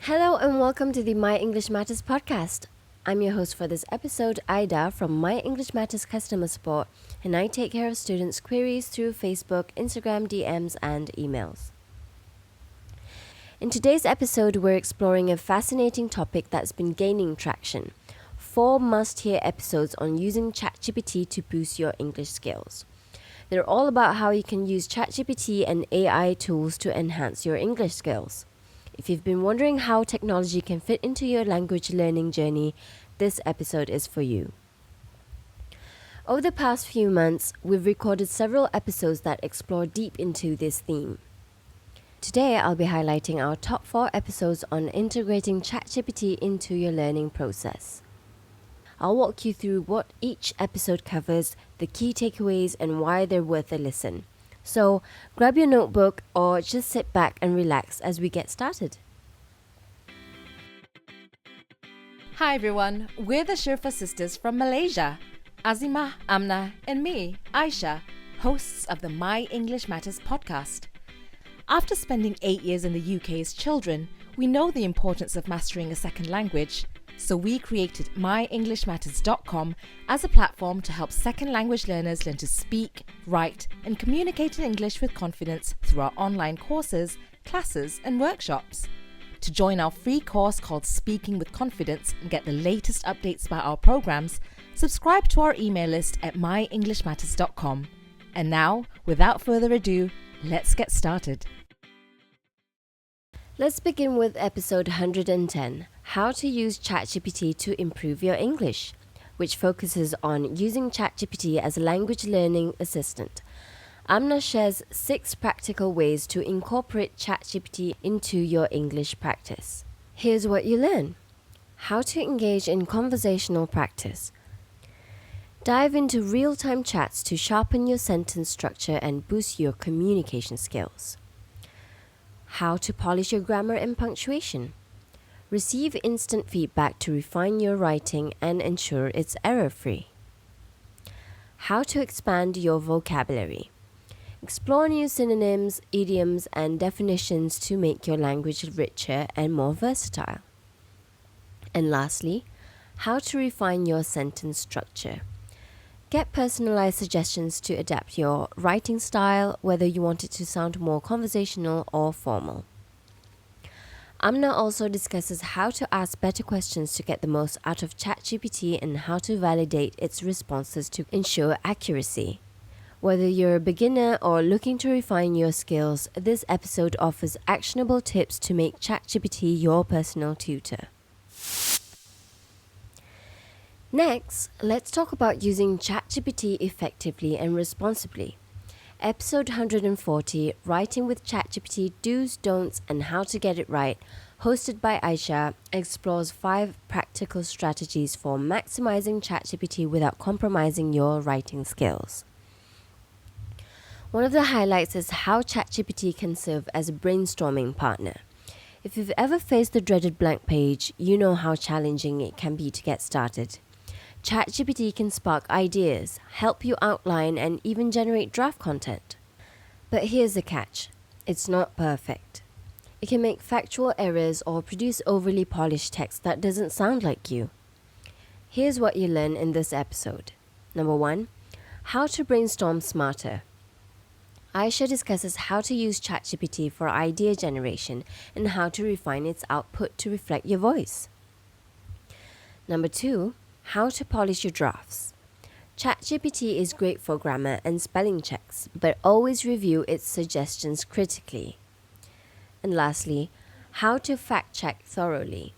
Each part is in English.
Hello and welcome to the My English Matters podcast. I'm your host for this episode, Aida from My English Matters Customer Support, and I take care of students' queries through Facebook, Instagram, DMs, and emails. In today's episode, we're exploring a fascinating topic that's been gaining traction. 4 must-hear episodes on using ChatGPT to boost your English skills. They're all about how you can use ChatGPT and AI tools to enhance your English skills. If you've been wondering how technology can fit into your language learning journey, this episode is for you. Over the past few months, we've recorded several episodes that explore deep into this theme. Today, I'll be highlighting our top 4 episodes on integrating ChatGPT into your learning process. I'll walk you through what each episode covers, the key takeaways, and why they're worth a listen. So, grab your notebook or just sit back and relax as we get started. Hi everyone, we're the Shirfa sisters from Malaysia. Azima, Amna, and me, Aisha, hosts of the My English Matters podcast. After spending 8 years in the UK as children, we know the importance of mastering a second language. So we created myenglishmatters.com as a platform to help second language learners learn to speak, write, and communicate in English with confidence through our online courses, classes, and workshops. To join our free course called Speaking with Confidence and get the latest updates about our programs, subscribe to our email list at myenglishmatters.com. And now, without further ado, let's get started. Let's begin with episode 110, How to Use ChatGPT to Improve Your English, which focuses on using ChatGPT as a language learning assistant. Amna shares 6 practical ways to incorporate ChatGPT into your English practice. Here's what you learn. How to engage in conversational practice. Dive into real-time chats to sharpen your sentence structure and boost your communication skills. How to polish your grammar and punctuation. Receive instant feedback to refine your writing and ensure it's error-free. How to expand your vocabulary. Explore new synonyms, idioms, and definitions to make your language richer and more versatile. And lastly, how to refine your sentence structure. Get personalized suggestions to adapt your writing style, whether you want it to sound more conversational or formal. Amna also discusses how to ask better questions to get the most out of ChatGPT and how to validate its responses to ensure accuracy. Whether you're a beginner or looking to refine your skills, this episode offers actionable tips to make ChatGPT your personal tutor. Next, let's talk about using ChatGPT effectively and responsibly. Episode 140, Writing with ChatGPT, Do's, Don'ts, and How to Get It Right, hosted by Aisha, explores 5 practical strategies for maximizing ChatGPT without compromising your writing skills. One of the highlights is how ChatGPT can serve as a brainstorming partner. If you've ever faced the dreaded blank page, you know how challenging it can be to get started. ChatGPT can spark ideas, help you outline, and even generate draft content. But here's the catch. It's not perfect. It can make factual errors or produce overly polished text that doesn't sound like you. Here's what you learn in this episode. Number 1, how to brainstorm smarter. Aisha discusses how to use ChatGPT for idea generation and how to refine its output to reflect your voice. Number 2, how to polish your drafts. ChatGPT is great for grammar and spelling checks, but always review its suggestions critically. And lastly, how to fact-check thoroughly.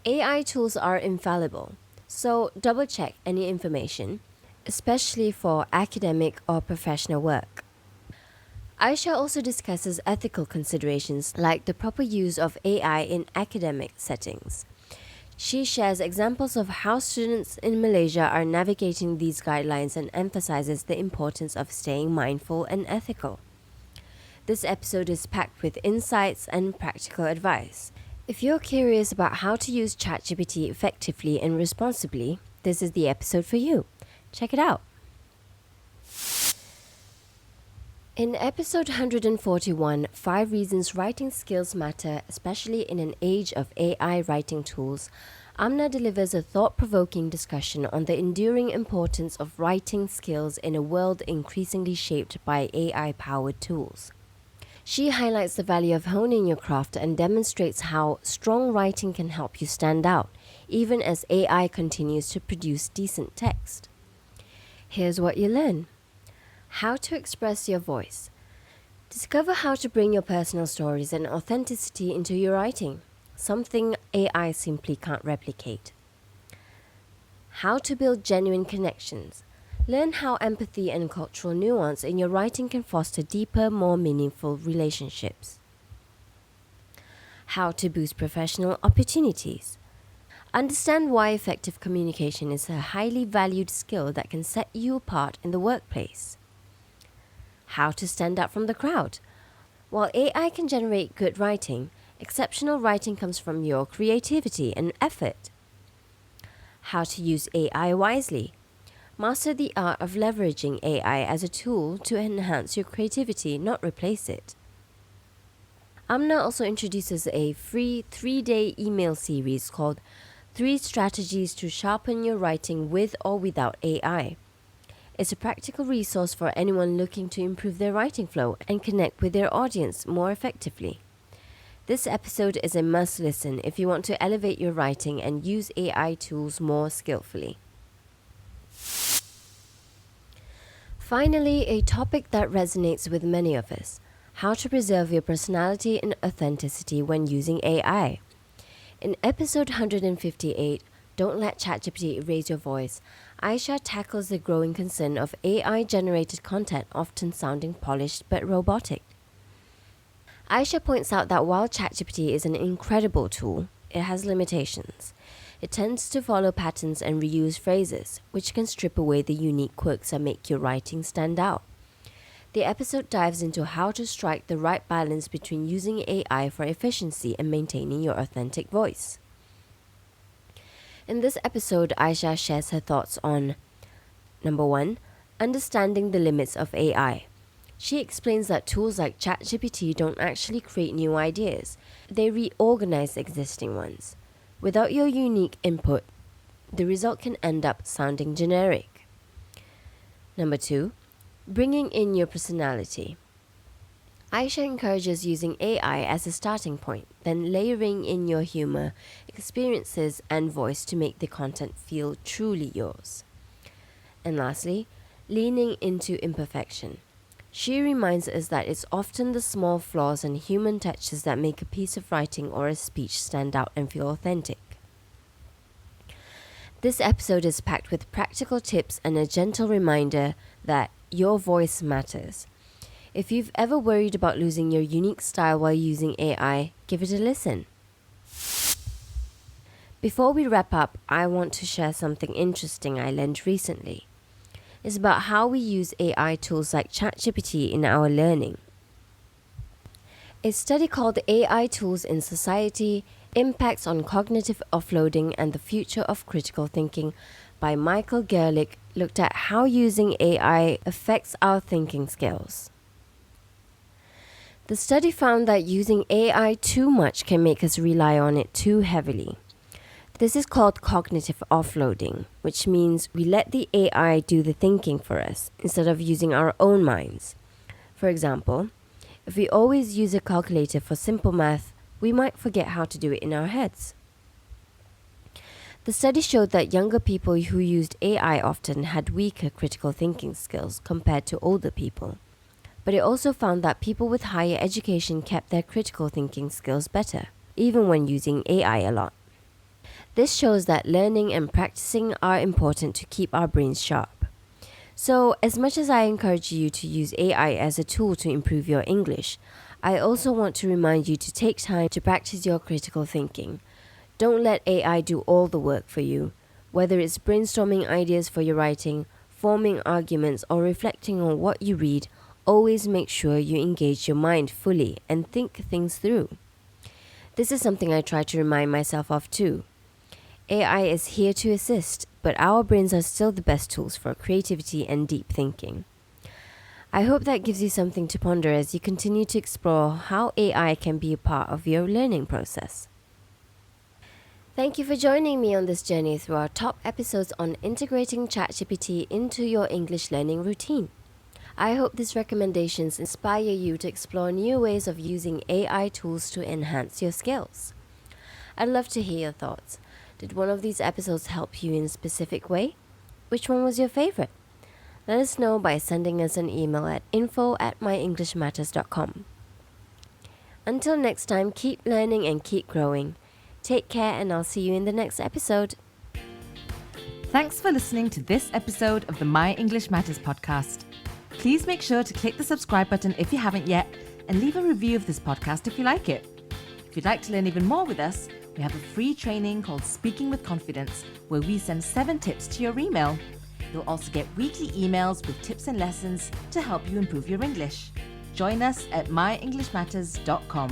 AI tools are infallible, so double-check any information, especially for academic or professional work. Aisha also discusses ethical considerations like the proper use of AI in academic settings. She shares examples of how students in Malaysia are navigating these guidelines and emphasizes the importance of staying mindful and ethical. This episode is packed with insights and practical advice. If you're curious about how to use ChatGPT effectively and responsibly, this is the episode for you. Check it out. In episode 141, 5 Reasons Writing Skills Matter, especially in an age of AI writing tools, Amna delivers a thought-provoking discussion on the enduring importance of writing skills in a world increasingly shaped by AI-powered tools. She highlights the value of honing your craft and demonstrates how strong writing can help you stand out, even as AI continues to produce decent text. Here's what you learn. How to express your voice. Discover how to bring your personal stories and authenticity into your writing, something AI simply can't replicate. How to build genuine connections. Learn how empathy and cultural nuance in your writing can foster deeper, more meaningful relationships. How to boost professional opportunities. Understand why effective communication is a highly valued skill that can set you apart in the workplace. How to stand out from the crowd. While AI can generate good writing, exceptional writing comes from your creativity and effort. How to use AI wisely. Master the art of leveraging AI as a tool to enhance your creativity, not replace it. Amna also introduces a free 3-day email series called 3 Strategies to Sharpen Your Writing with or Without AI. It's a practical resource for anyone looking to improve their writing flow and connect with their audience more effectively. This episode is a must listen if you want to elevate your writing and use AI tools more skillfully. Finally, a topic that resonates with many of us: how to preserve your personality and authenticity when using AI. In episode 158, Don't Let ChatGPT Erase Your Voice, Aisha tackles the growing concern of AI-generated content often sounding polished but robotic. Aisha points out that while ChatGPT is an incredible tool, it has limitations. It tends to follow patterns and reuse phrases, which can strip away the unique quirks that make your writing stand out. The episode dives into how to strike the right balance between using AI for efficiency and maintaining your authentic voice. In this episode, Aisha shares her thoughts on number 1, understanding the limits of AI. She explains that tools like ChatGPT don't actually create new ideas. They reorganize existing ones. Without your unique input, the result can end up sounding generic. Number 2, bringing in your personality. Aisha encourages using AI as a starting point, then layering in your humor, experiences, and voice to make the content feel truly yours. And lastly, leaning into imperfection. She reminds us that it's often the small flaws and human touches that make a piece of writing or a speech stand out and feel authentic. This episode is packed with practical tips and a gentle reminder that your voice matters. If you've ever worried about losing your unique style while using AI, give it a listen. Before we wrap up, I want to share something interesting I learned recently. It's about how we use AI tools like ChatGPT in our learning. A study called AI Tools in Society: Impacts on Cognitive Offloading and the Future of Critical Thinking by Michael Gerlich looked at how using AI affects our thinking skills. The study found that using AI too much can make us rely on it too heavily. This is called cognitive offloading, which means we let the AI do the thinking for us instead of using our own minds. For example, if we always use a calculator for simple math, we might forget how to do it in our heads. The study showed that younger people who used AI often had weaker critical thinking skills compared to older people. But it also found that people with higher education kept their critical thinking skills better, even when using AI a lot. This shows that learning and practicing are important to keep our brains sharp. So, as much as I encourage you to use AI as a tool to improve your English, I also want to remind you to take time to practice your critical thinking. Don't let AI do all the work for you. Whether it's brainstorming ideas for your writing, forming arguments, or reflecting on what you read, always make sure you engage your mind fully and think things through. This is something I try to remind myself of too. AI is here to assist, but our brains are still the best tools for creativity and deep thinking. I hope that gives you something to ponder as you continue to explore how AI can be a part of your learning process. Thank you for joining me on this journey through our top episodes on integrating ChatGPT into your English learning routine. I hope these recommendations inspire you to explore new ways of using AI tools to enhance your skills. I'd love to hear your thoughts. Did one of these episodes help you in a specific way? Which one was your favorite? Let us know by sending us an email at info@myenglishmatters.com. Until next time, keep learning and keep growing. Take care, and I'll see you in the next episode. Thanks for listening to this episode of the My English Matters podcast. Please make sure to click the subscribe button if you haven't yet, and leave a review of this podcast if you like it. If you'd like to learn even more with us, we have a free training called Speaking with Confidence, where we send 7 tips to your email. You'll also get weekly emails with tips and lessons to help you improve your English. Join us at myenglishmatters.com.